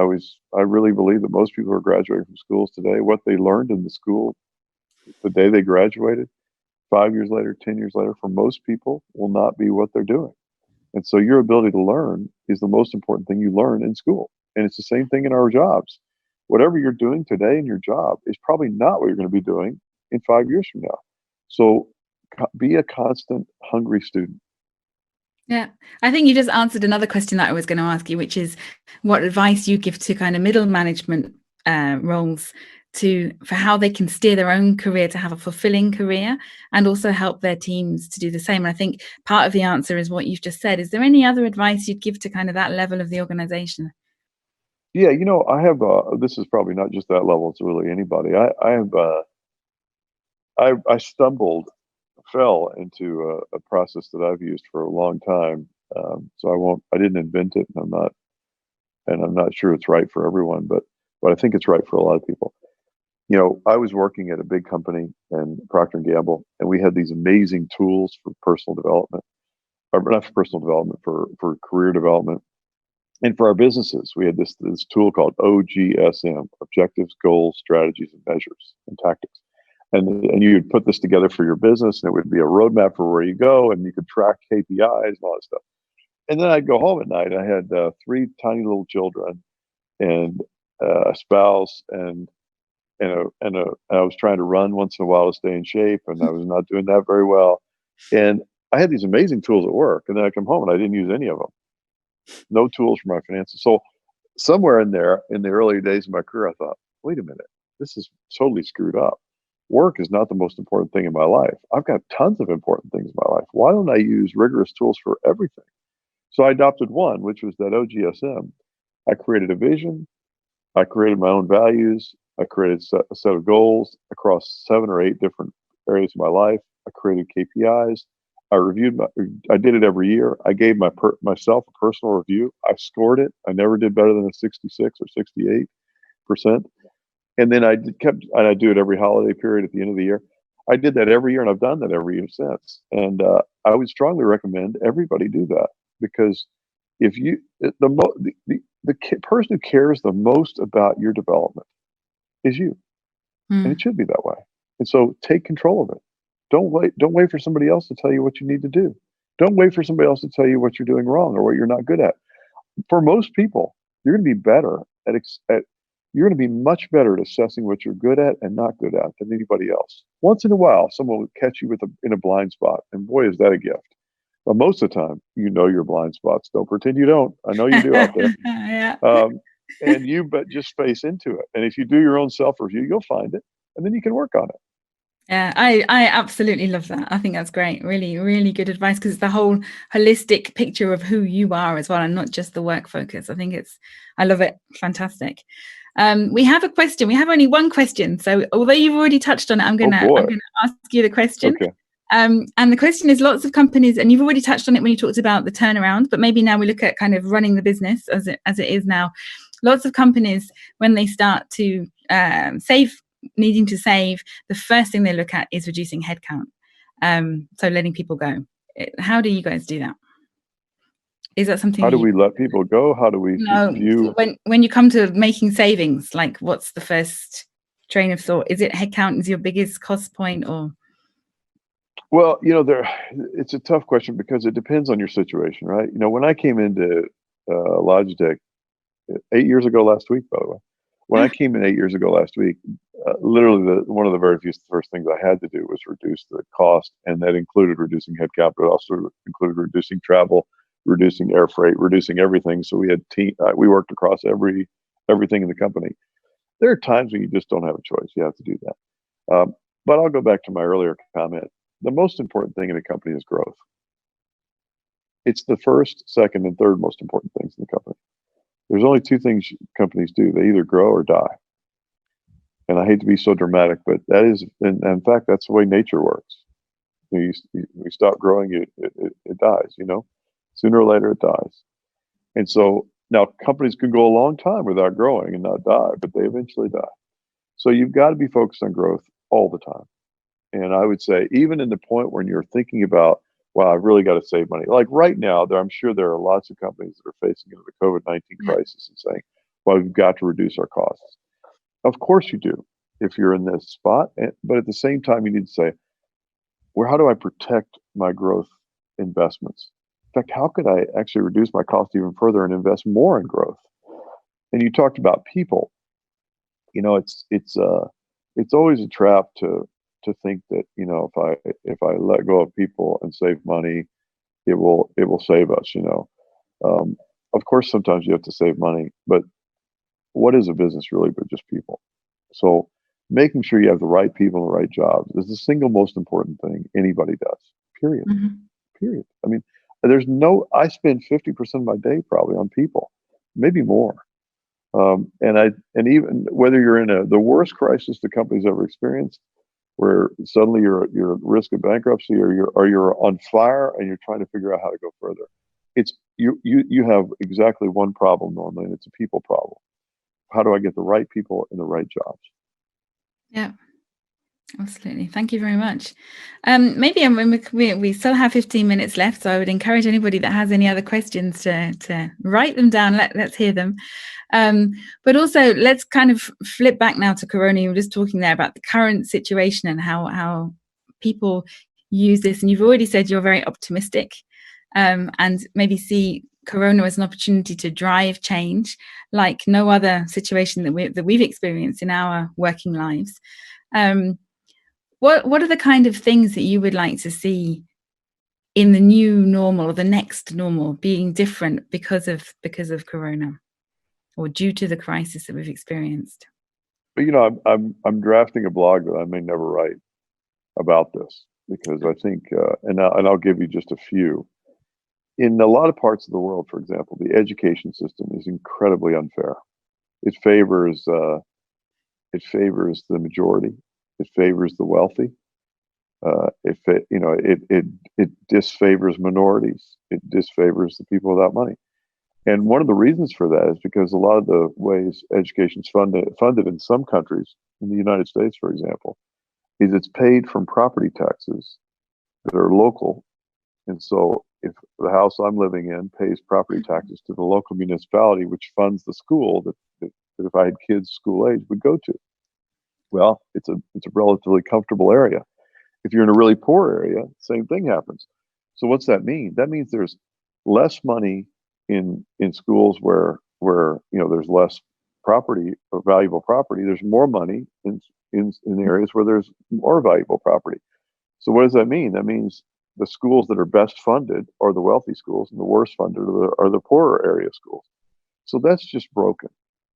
I really believe that most people who are graduating from schools today, what they learned in the school the day they graduated, 5 years later, 10 years later, for most people will not be what they're doing. And so your ability to learn is the most important thing you learn in school. And it's the same thing in our jobs. Whatever you're doing today in your job is probably not what you're going to be doing in 5 years from now. So be a constant, hungry student. Yeah, I think you just answered another question that I was going to ask you, which is what advice you give to kind of middle management roles for how they can steer their own career to have a fulfilling career, and also help their teams to do the same. And I think part of the answer is what you've just said. Is there any other advice you'd give to kind of that level of the organization? Yeah, you know, I have. This is probably not just that level; it's really anybody. I stumbled fell into a process that I've used for a long time. So I didn't invent it, and I'm not sure it's right for everyone, but I think it's right for a lot of people. I was working at a big company and Procter and Gamble, and we had these amazing tools for personal development, or not for personal development, for career development. And for our businesses, we had this tool called OGSM: objectives, goals, strategies, and measures and tactics. And you would put this together for your business, and it would be a roadmap for where you go, and you could track KPIs and all that stuff. And then I'd go home at night. I had 3 tiny little children and a spouse, and I was trying to run once in a while to stay in shape, and I was not doing that very well. And I had these amazing tools at work, and then I come home and I didn't use any of them. No tools for my finances. So somewhere in there, in the early days of my career, I thought, wait a minute, this is totally screwed up. Work is not the most important thing in my life. I've got tons of important things in my life. Why don't I use rigorous tools for everything? So I adopted one, which was that OGSM. I created a vision. I created my own values. I created a set of goals across 7 or 8 different areas of my life. I created KPIs. I did it every year. I gave myself a personal review. I scored it. I never did better than a 66 or 68%. And then I do it every holiday period at the end of the year. I did that every year, and I've done that every year since. And I would strongly recommend everybody do that, because if you the person who cares the most about your development is you, and it should be that way. And so take control of it. Don't wait for somebody else to tell you what you need to do. Don't wait for somebody else to tell you what you're doing wrong or what you're not good at. For most people, you're going to be better you're going to be much better at assessing what you're good at and not good at than anybody else. Once in a while, someone will catch you in a blind spot, and boy, is that a gift. But most of the time, your blind spots. Don't pretend you don't. I know you do out there. Yeah. But just face into it. And if you do your own self-review, you'll find it, and then you can work on it. Yeah, I absolutely love that. I think that's great. Really, really good advice, because it's the whole holistic picture of who you are as well, and not just the work focus. I love it. Fantastic. We have a question. We have only one question. So although you've already touched on it, I'm going to ask you the question. Okay. And the question is, lots of companies, and you've already touched on it when you talked about the turnaround, but maybe now we look at kind of running the business as it is now. Lots of companies, when they start to needing to save, the first thing they look at is reducing headcount. So letting people go. How do you guys do that? Is that something? How do we let people go? How do we view? When you come to making savings, like, what's the first train of thought? Is it headcount is your biggest cost point, or? Well, it's a tough question, because it depends on your situation, right? When I came into Logitech 8 years ago last week, by the way, when I came in 8 years ago last week, literally one of the very first things I had to do was reduce the cost, and that included reducing headcount, but also included reducing travel, reducing air freight, reducing everything. So we had we worked across everything in the company. There are times when you just don't have a choice; you have to do that. But I'll go back to my earlier comment. The most important thing in a company is growth. It's the first, second, and third most important things in the company. There's only 2 things companies do. They either grow or die. And I hate to be so dramatic, but that is, in fact, that's the way nature works. You stop growing, it dies, Sooner or later it dies. And so now companies can go a long time without growing and not die, but they eventually die. So you've got to be focused on growth all the time. And I would say, even in the point when you're thinking about, wow, I've really got to save money. Like right now, I'm sure there are lots of companies that are facing into the COVID-19 crisis and saying, well, we've got to reduce our costs. Of course you do, if you're in this spot. But at the same time, you need to say, well, how do I protect my growth investments? In fact, how could I actually reduce my cost even further and invest more in growth? And you talked about people. It's always a trap to think that, if I let go of people and save money, it will save us. Of course, sometimes you have to save money, but what is a business really but just people? So making sure you have the right people in the right jobs is the single most important thing anybody does. Period. Mm-hmm. Period. I mean, I spend 50% of my day probably on people, maybe more. And even whether you're in the worst crisis the company's ever experienced, where suddenly you're at risk of bankruptcy, or you're on fire and you're trying to figure out how to go further. It's you have exactly one problem normally, and it's a people problem. How do I get the right people in the right jobs? Yeah. Absolutely. Thank you very much. Maybe we still have 15 minutes left, so I would encourage anybody that has any other questions to write them down. Let's hear them. But also, let's kind of flip back now to Corona. You were just talking there about the current situation and how people use this. And you've already said you're very optimistic, and maybe see Corona as an opportunity to drive change like no other situation that we've experienced in our working lives. What are the kind of things that you would like to see in the new normal, or the next normal, being different because of Corona, or due to the crisis that we've experienced? But I'm drafting a blog that I may never write about this, because I think, and I'll give you just a few. In a lot of parts of the world, for example, the education system is incredibly unfair. It favors the majority. It favors the wealthy. It disfavors minorities. It disfavors the people without money. And one of the reasons for that is because a lot of the ways education's funded in some countries, in the United States, for example, is it's paid from property taxes that are local. And so if the house I'm living in pays property taxes to the local municipality, which funds the school that if I had kids school age would go to, well, it's a relatively comfortable area. If you're in a really poor area, same thing happens. So what's that mean? That means there's less money in schools where there's less property or valuable property. There's more money in areas where there's more valuable property. So what does that mean? That means the schools that are best funded are the wealthy schools, and the worst funded are the poorer area schools. So that's just broken.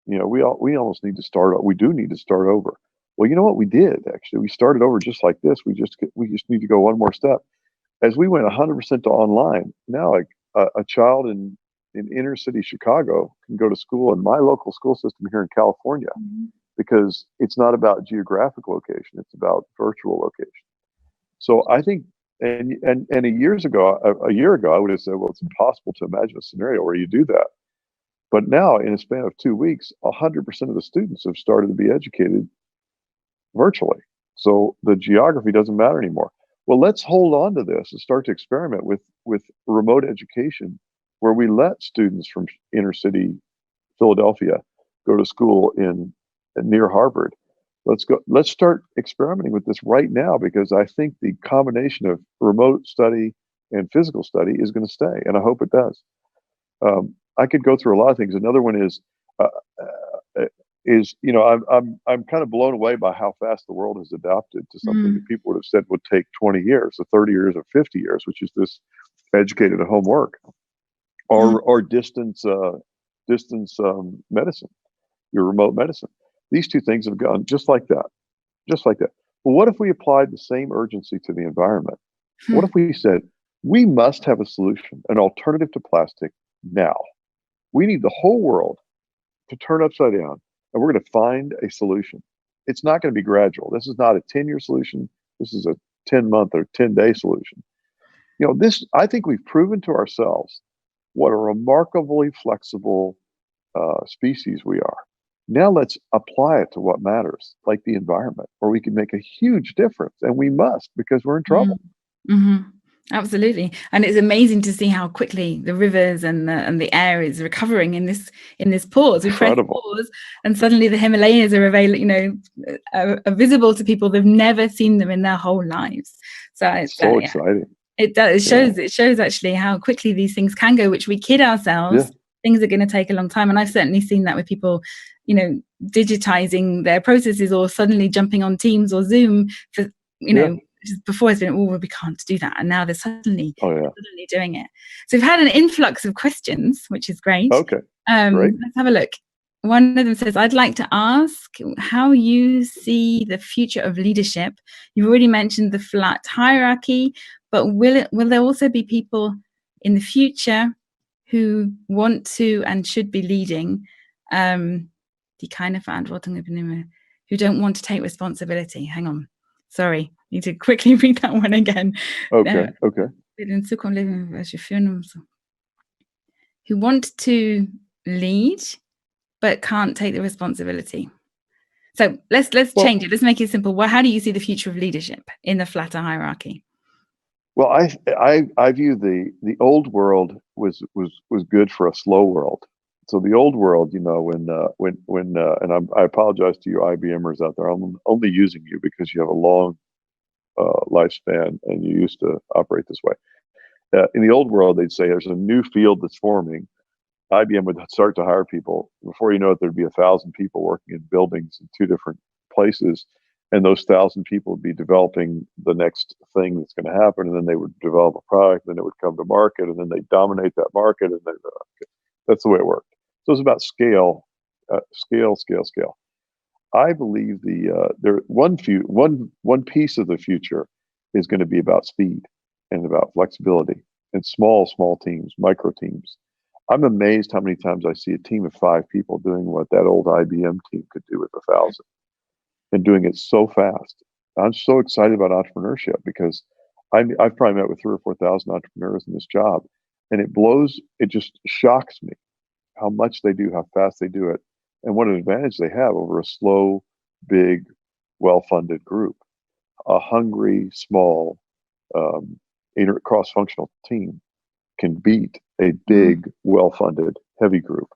We almost need to start. We do need to start over. Well, you know what we did, actually? We started over just like this. We just need to go one more step. As we went 100% to online, now like a child in inner city Chicago can go to school in my local school system here in California, because it's not about geographic location, it's about virtual location. So I think, and a year ago, I would have said, well, it's impossible to imagine a scenario where you do that. But now, in a span of 2 weeks, 100% of the students have started to be educated virtually. So the geography doesn't matter anymore. Well, let's hold on to this and start to experiment with remote education, where we let students from inner city Philadelphia go to school near Harvard. Let's start experimenting with this right now, because I think the combination of remote study and physical study is going to stay, and I hope it does. I could go through a lot of things. Another one is I'm kind of blown away by how fast the world has adapted to something that people would have said would take 20 years, or 30 years, or 50 years, which is this educated at home work, or distance medicine, your remote medicine. These two things have gone just like that. Well, what if we applied the same urgency to the environment? What if we said, we must have a solution, an alternative to plastic now? We need the whole world to turn upside down, and we're going to find a solution. It's not going to be gradual. This is not a 10-year solution. This is a 10-month or 10-day solution. I think we've proven to ourselves what a remarkably flexible species we are. Now let's apply it to what matters, like the environment, where we can make a huge difference, and we must, because we're in trouble. Mm-hmm. Absolutely. And it's amazing to see how quickly the rivers and the air is recovering in this pause. We press pause, and suddenly the Himalayas are available, are visible to people. They've never seen them in their whole lives. So it's so exciting. It does. It shows actually how quickly these things can go, which we kid ourselves. Things are going to take a long time. And I've certainly seen that with people, digitizing their processes, or suddenly jumping on Teams or Zoom for, before it's been, we can't do that. And now they're suddenly doing it. So we've had an influx of questions, which is great. Okay. Great. Let's have a look. One of them says, I'd like to ask how you see the future of leadership. You've already mentioned the flat hierarchy, but will there also be people in the future who want to and should be leading, die keine Verantwortung übernehmen, who don't want to take responsibility? Hang on. Sorry, need to quickly read that one again. Okay. Okay. In Zukunft leben, welche führen, who want to lead but can't take the responsibility. So let's Well, change it. Let's make it simple. Well, how do you see the future of leadership in the flatter hierarchy? well, I view the old world was good for a slow world. So the old world, you know, and I apologize to you IBMers out there. I'm only using you because you have a long lifespan and you used to operate this way. In the old world, they'd say there's a new field that's forming. IBM would start to hire people. Before you know it, there'd be 1,000 people working in buildings in 2 different places. And those 1,000 people would be developing the next thing that's going to happen. And then they would develop a product, then it would come to market, and then they dominate that market. And then that's the way it worked. So it's about scale, scale. I believe one piece of the future is going to be about speed and about flexibility and small teams, micro teams. I'm amazed how many times I see a team of 5 people doing what that old IBM team could do with 1,000 and doing it so fast. I'm so excited about entrepreneurship because I've probably met with 3,000 or 4,000 entrepreneurs in this job, and it just shocks me how much they do, how fast they do it, and what an advantage they have over a slow, big, well-funded group. A hungry, small, cross-functional team can beat a big, well-funded, heavy group.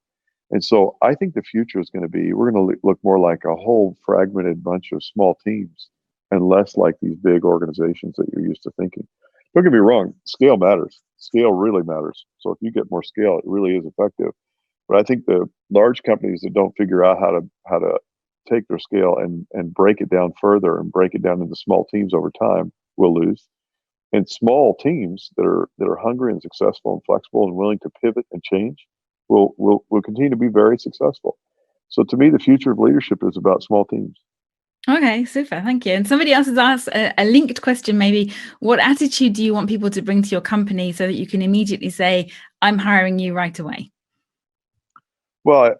And so I think the future is going to be, we're going to look more like a whole fragmented bunch of small teams and less like these big organizations that you're used to thinking. Don't get me wrong, scale matters. Scale really matters. So if you get more scale, it really is effective. But I think the large companies that don't figure out how to take their scale and break it down further and break it down into small teams over time will lose. And small teams that are hungry and successful and flexible and willing to pivot and change will continue to be very successful. So to me, the future of leadership is about small teams. Okay, super. Thank you. And somebody else has asked a linked question, maybe. What attitude do you want people to bring to your company so that you can immediately say, I'm hiring you right away? Well,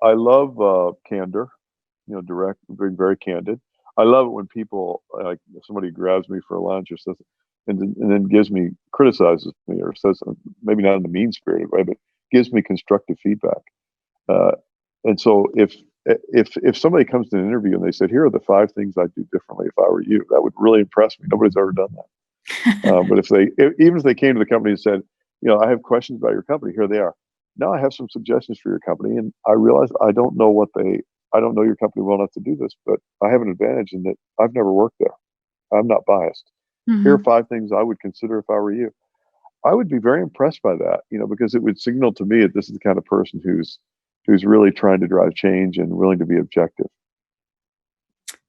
I love candor, direct, being very candid. I love it when people, like somebody grabs me for lunch or says, and then criticizes me or says, maybe not in a mean-spirited way, but gives me constructive feedback. And so if somebody comes to an interview and they said, here are the 5 things I'd do differently if I were you, that would really impress me. Nobody's ever done that. But even if they came to the company and said, I have questions about your company, here they are. Now I have some suggestions for your company, and I realize I don't know your company well enough to do this, but I have an advantage in that I've never worked there. I'm not biased. Mm-hmm. Here are 5 things I would consider if I were you. I would be very impressed by that, because it would signal to me that this is the kind of person who's really trying to drive change and willing to be objective.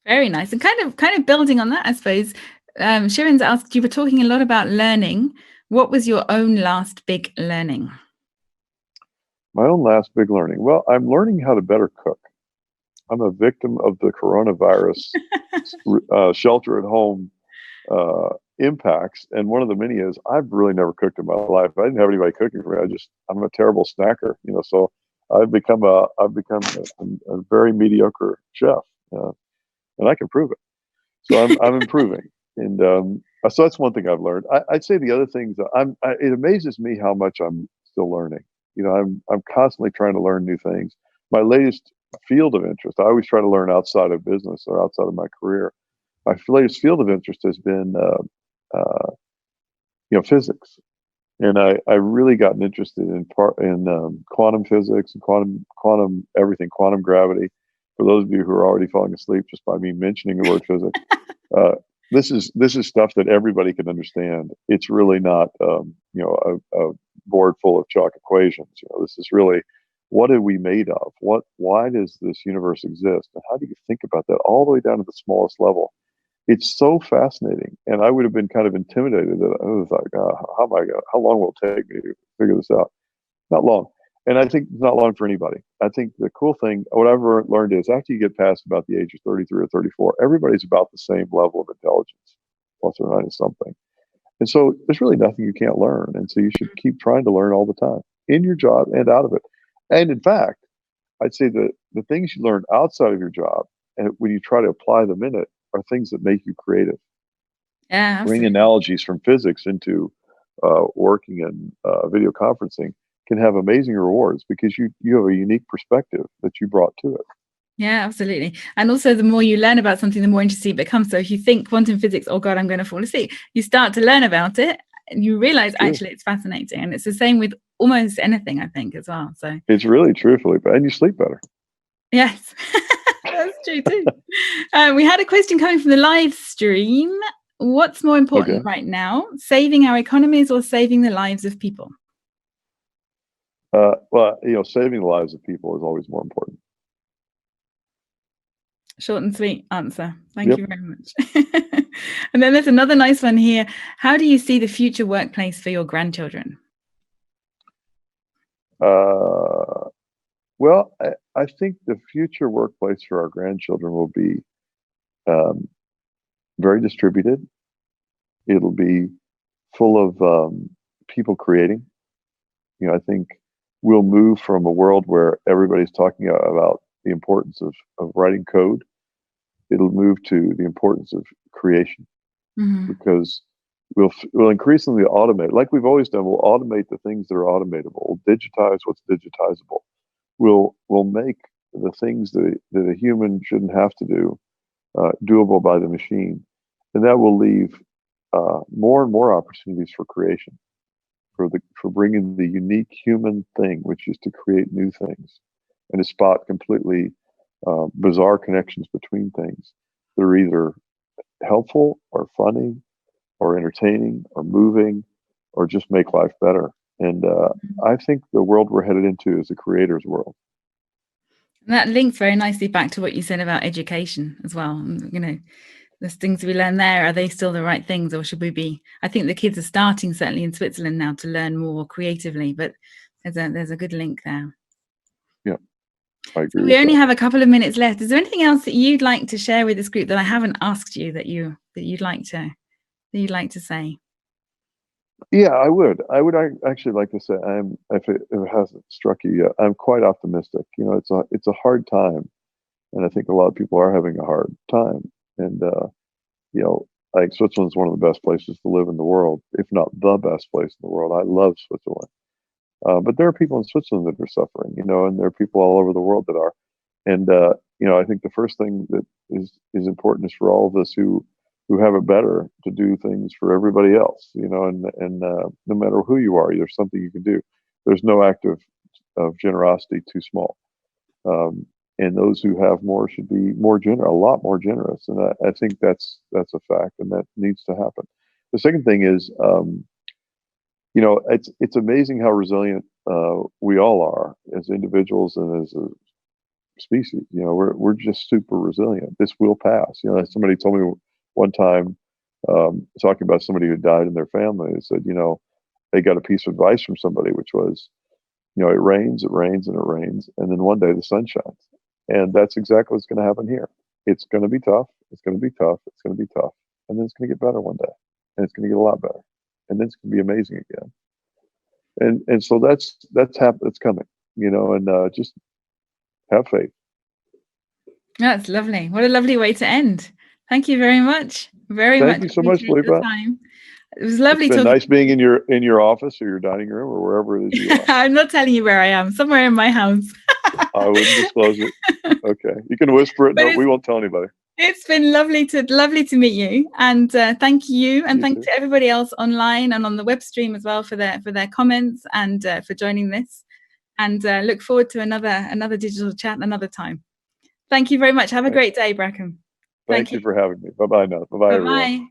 Very nice. And kind of building on that, I suppose, Sharon's asked, you were talking a lot about learning. What was your own last big learning? My own last big learning. Well, I'm learning how to better cook. I'm a victim of the coronavirus shelter at home impacts. And one of the many is I've really never cooked in my life. I didn't have anybody cooking for me. I'm a terrible snacker, so I've become a very mediocre chef, and I can prove it. So I'm improving. And so that's one thing I've learned. I'd say the other things it amazes me how much I'm still learning. I'm constantly trying to learn new things. My latest field of interest, I always try to learn outside of business or outside of my career. My latest field of interest has been, physics, and I really gotten interested in quantum physics and quantum everything, quantum gravity. For those of you who are already falling asleep just by me mentioning the word physics, this is stuff that everybody can understand. It's really not, a board full of chalk equations. This is really, what are we made of? Why does this universe exist? And how do you think about that all the way down to the smallest level? It's so fascinating. And I would have been kind of intimidated that I was like, how long will it take me to figure this out? Not long. And I think it's not long for anybody. I think the cool thing, what I've learned is after you get past about the age of 33 or 34, everybody's about the same level of intelligence, plus or minus something. And so there's really nothing you can't learn. And so you should keep trying to learn all the time in your job and out of it. And in fact, I'd say that the things you learn outside of your job, and when you try to apply them in it, are things that make you creative. Yeah, Bring absolutely. analogies from physics into working in video conferencing can have amazing rewards because you have a unique perspective that you brought to it. Yeah, absolutely. And also, the more you learn about something, the more interesting it becomes. So if you think quantum physics, oh God, I'm going to fall asleep, you start to learn about it and you realize True. actually it's fascinating. And it's the same with almost anything, I think, as well. So It's really true, Felipe, and you sleep better. yes, that's true too. We had a question coming from the live stream. What's more important right now, saving our economies or saving the lives of people? Well, saving the lives of people is always more important. Short and sweet answer. Thank you very much. And then there's another nice one here. How do you see the future workplace for your grandchildren? Well, I think the future workplace for our grandchildren will be very distributed. It'll be full of people creating. I think we'll move from a world where everybody's talking about the importance of writing code. It'll move to the importance of creation, because we'll increasingly automate, like we've always done. We'll automate the things that are automatable. We'll digitize what's digitizable. We'll make the things that a human shouldn't have to do doable by the machine, and that will leave more and more opportunities for creation, for bringing the unique human thing, which is to create new things and to spot completely bizarre connections between things that are either helpful or funny or entertaining or moving or just make life better. And I think the world we're headed into is a creator's world. And that links very nicely back to what you said about education as well. There's things we learn there. Are they still the right things, or should we be? I think the kids are starting, certainly in Switzerland now, to learn more creatively, but there's a good link there. Yeah, I agree. So we only have a couple of minutes left. Is there anything else that you'd like to share with this group that I haven't asked you that you'd like to say? Yeah, I would. Actually like to say, if it hasn't struck you yet, I'm quite optimistic. It's a hard time, and I think a lot of people are having a hard time. And I think Switzerland's one of the best places to live in the world, if not the best place in the world. I love Switzerland, but there are people in Switzerland that are suffering, and there are people all over the world that are. And I think the first thing that is important is for all of us who have it better to do things for everybody else, and no matter who you are, there's something you can do. There's no act of generosity too small. And those who have more should be a lot more generous. And I think that's a fact, and that needs to happen. The second thing is, it's amazing how resilient we all are as individuals and as a species. We're just super resilient. This will pass. Somebody told me one time, talking about somebody who died in their family, they said, they got a piece of advice from somebody, which was, it rains, and it rains, and then one day the sun shines. And that's exactly what's going to happen here. It's going to be tough. It's going to be tough. It's going to be tough. And then it's going to get better one day. And it's going to get a lot better. And then it's going to be amazing again. And so that's coming, and just have faith. That's lovely. What a lovely way to end. Thank you very much. Thank you so much, Felipe. It was lovely. It's been nice being in your office or your dining room or wherever it is you are. I'm not telling you where I am. Somewhere in my house. I wouldn't disclose it. Okay, you can whisper it. No, we won't tell anybody. It's been lovely to meet you, and thank you, and thanks to everybody else online and on the web stream as well for their comments and for joining this. And look forward to another digital chat another time. Thank you very much. Have a great day, Bracken. Thank you for having me. Bye bye now. Bye bye everyone.